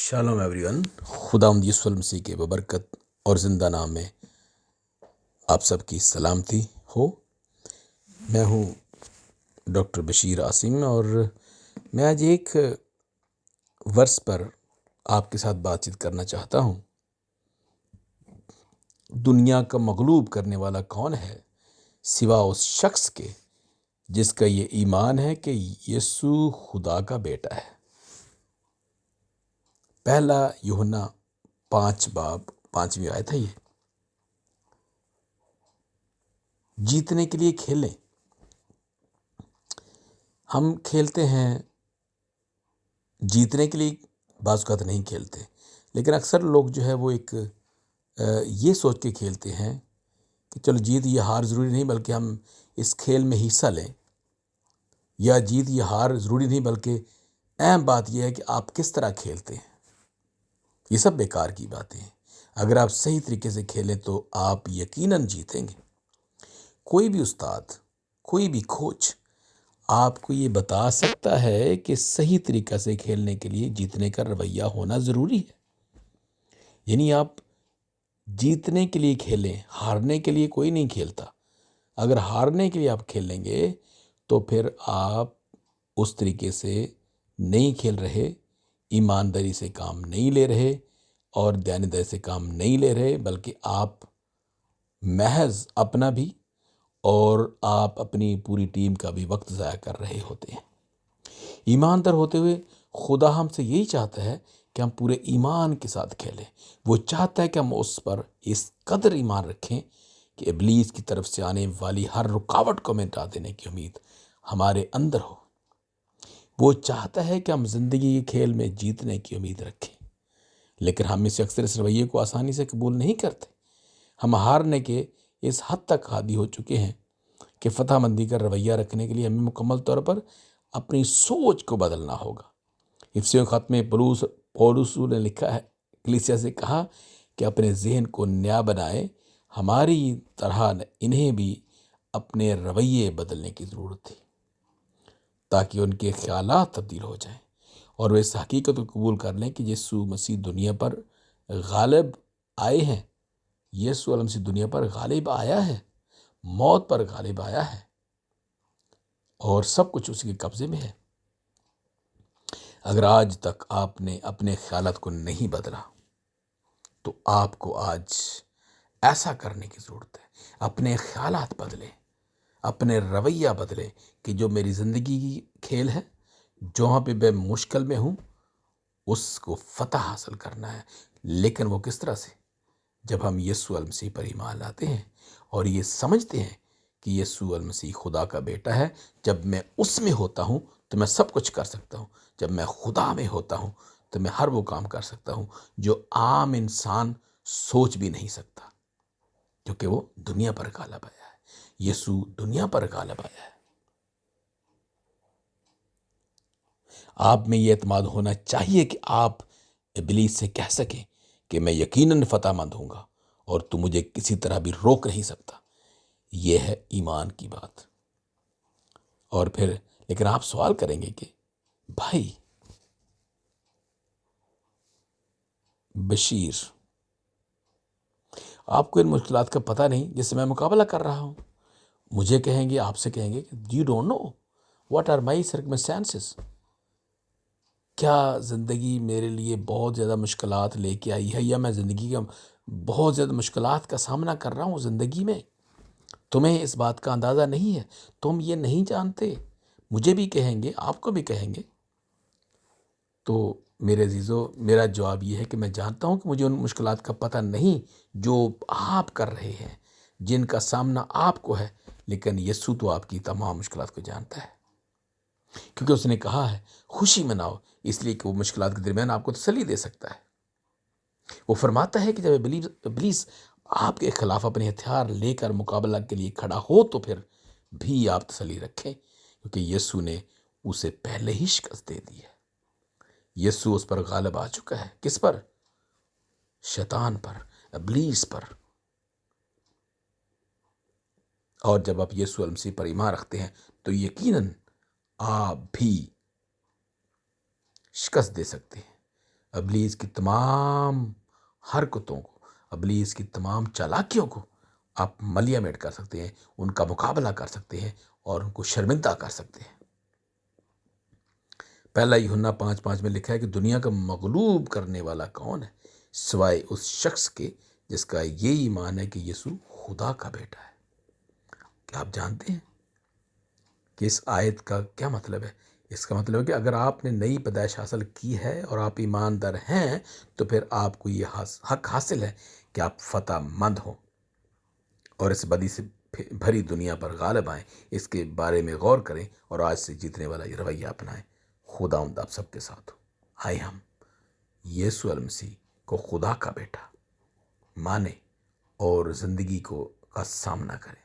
Shalom everyone, خداوند یسوع مسیح کے ببرکت اور زندہ نام میں آپ سب کی سلامتی ہو۔ میں ہوں ڈاکٹر بشیر عاصم، اور میں آج ایک ورس پر آپ کے ساتھ بات چیت کرنا چاہتا ہوں۔ دنیا کا مغلوب کرنے والا کون ہے سوا اس شخص کے جس کا یہ ایمان ہے کہ یسوع خدا کا بیٹا ہے۔ پہلا یوحنا 5:5 آیت ہے۔ یہ جیتنے کے لیے کھیلیں۔ ہم کھیلتے ہیں جیتنے کے لیے، بعض اوقات نہیں کھیلتے، لیکن اکثر لوگ جو ہے وہ ایک یہ سوچ کے کھیلتے ہیں کہ چلو جیت یا ہار ضروری نہیں، بلکہ ہم اس کھیل میں حصہ لیں، یا جیت یا ہار ضروری نہیں، بلکہ اہم بات یہ ہے کہ آپ کس طرح کھیلتے ہیں۔ یہ سب بیکار کی باتیں ہیں۔ اگر آپ صحیح طریقے سے کھیلیں تو آپ یقیناً جیتیں گے۔ کوئی بھی استاد، کوئی بھی کوچ آپ کو یہ بتا سکتا ہے کہ صحیح طریقہ سے کھیلنے کے لیے جیتنے کا رویہ ہونا ضروری ہے۔ یعنی آپ جیتنے کے لیے کھیلیں، ہارنے کے لیے کوئی نہیں کھیلتا۔ اگر ہارنے کے لیے آپ کھیلیں گے تو پھر آپ اس طریقے سے نہیں کھیل رہے، ایمانداری سے کام نہیں لے رہے اور دیانتداری سے کام نہیں لے رہے، بلکہ آپ محض اپنا بھی اور آپ اپنی پوری ٹیم کا بھی وقت ضائع کر رہے ہوتے ہیں۔ ایماندار ہوتے ہوئے خدا ہم سے یہی چاہتا ہے کہ ہم پورے ایمان کے ساتھ کھیلیں۔ وہ چاہتا ہے کہ ہم اس پر اس قدر ایمان رکھیں کہ ابلیس کی طرف سے آنے والی ہر رکاوٹ کو مٹا دینے کی امید ہمارے اندر ہو۔ وہ چاہتا ہے کہ ہم زندگی کے کھیل میں جیتنے کی امید رکھیں، لیکن ہم اس اکثر اس رویے کو آسانی سے قبول نہیں کرتے۔ ہم ہارنے کے اس حد تک عادی ہو چکے ہیں کہ فتح مندی کا رویہ رکھنے کے لیے ہمیں مکمل طور پر اپنی سوچ کو بدلنا ہوگا۔ افسیوں خط میں پولس نے لکھا ہے، کلیسیا سے کہا کہ اپنے ذہن کو نیا بنائے، ہماری طرح انہیں بھی اپنے رویے بدلنے کی ضرورت تھی تاکہ ان کے خیالات تبدیل ہو جائیں اور وہ اس حقیقت کو قبول کر لیں کہ یسوع مسیح دنیا پر غالب آئے ہیں۔ یسوع علیہ مسیح دنیا پر غالب آیا ہے، موت پر غالب آیا ہے، اور سب کچھ اسی کے قبضے میں ہے۔ اگر آج تک آپ نے اپنے خیالات کو نہیں بدلا تو آپ کو آج ایسا کرنے کی ضرورت ہے۔ اپنے خیالات بدلیں، اپنے رویہ بدلیں کہ جو میری زندگی کی کھیل ہے، جہاں پہ میں مشکل میں ہوں، اس کو فتح حاصل کرنا ہے۔ لیکن وہ کس طرح سے؟ جب ہم یسوع المسیح پر ایمان لاتے ہیں اور یہ سمجھتے ہیں کہ یسوع المسیح خدا کا بیٹا ہے۔ جب میں اس میں ہوتا ہوں تو میں سب کچھ کر سکتا ہوں۔ جب میں خدا میں ہوتا ہوں تو میں ہر وہ کام کر سکتا ہوں جو عام انسان سوچ بھی نہیں سکتا، کیونکہ وہ دنیا پر غالب آیا ہے۔ یسوع دنیا پر غالب آیا ہے۔ آپ میں یہ اعتماد ہونا چاہیے کہ آپ ابلیس سے کہہ سکیں کہ میں یقیناً فتح مند ہوں گا اور تو مجھے کسی طرح بھی روک نہیں سکتا۔ یہ ہے ایمان کی بات۔ اور پھر لیکن آپ سوال کریں گے کہ بھائی بشیر، آپ کو ان مشکلات کا پتہ نہیں جس سے میں مقابلہ کر رہا ہوں۔ مجھے کہیں گے، آپ سے کہیں گے کہ you don't know what are my circumstances. کیا زندگی میرے لیے بہت زیادہ مشکلات لے کے آئی ہے، یا میں زندگی کا بہت زیادہ مشکلات کا سامنا کر رہا ہوں زندگی میں؟ تمہیں اس بات کا اندازہ نہیں ہے، تم یہ نہیں جانتے۔ مجھے بھی کہیں گے، آپ کو بھی کہیں گے۔ تو میرے عزیزو، میرا جواب یہ ہے کہ میں جانتا ہوں کہ مجھے ان مشکلات کا پتہ نہیں جو آپ کر رہے ہیں، جن کا سامنا آپ کو ہے، لیکن یسوع تو آپ کی تمام مشکلات کو جانتا ہے، کیونکہ اس نے کہا ہے خوشی مناؤ، اس لیے کہ وہ مشکلات کے درمیان آپ کو تسلی دے سکتا ہے۔ وہ فرماتا ہے کہ جب ابلیس آپ کے خلاف اپنے ہتھیار لے کر مقابلہ کے لیے کھڑا ہو تو پھر بھی آپ تسلی رکھیں، کیونکہ یسوع نے اسے پہلے ہی شکست دے دی ہے۔ یسوع اس پر غالب آ چکا ہے۔ کس پر؟ شیطان پر، ابلیس پر۔ اور جب آپ یسوع المسیح پر ایمان رکھتے ہیں تو یقیناً آپ بھی شکست دے سکتے ہیں۔ ابلیس کی تمام حرکتوں کو، ابلیس کی تمام چالاکیوں کو آپ ملیہ میٹ کر سکتے ہیں، ان کا مقابلہ کر سکتے ہیں اور ان کو شرمندہ کر سکتے ہیں۔ پہلا یوحنا 5:5 میں لکھا ہے کہ دنیا کا مغلوب کرنے والا کون ہے سوائے اس شخص کے جس کا یہ ایمان ہے کہ یسوع خدا کا بیٹا ہے۔ کیا آپ جانتے ہیں کہ اس آیت کا کیا مطلب ہے؟ اس کا مطلب ہے کہ اگر آپ نے نئی پیدائش حاصل کی ہے اور آپ ایماندار ہیں تو پھر آپ کو یہ حق حاصل ہے کہ آپ فتح مند ہوں اور اس بدی سے بھری دنیا پر غالب آئیں۔ اس کے بارے میں غور کریں اور آج سے جیتنے والا یہ رویہ اپنائیں۔ خداوند آپ سب کے ساتھ ہو۔ آئے ہم یسوع المسیح کو خدا کا بیٹا مانیں اور زندگی کا سامنا کریں۔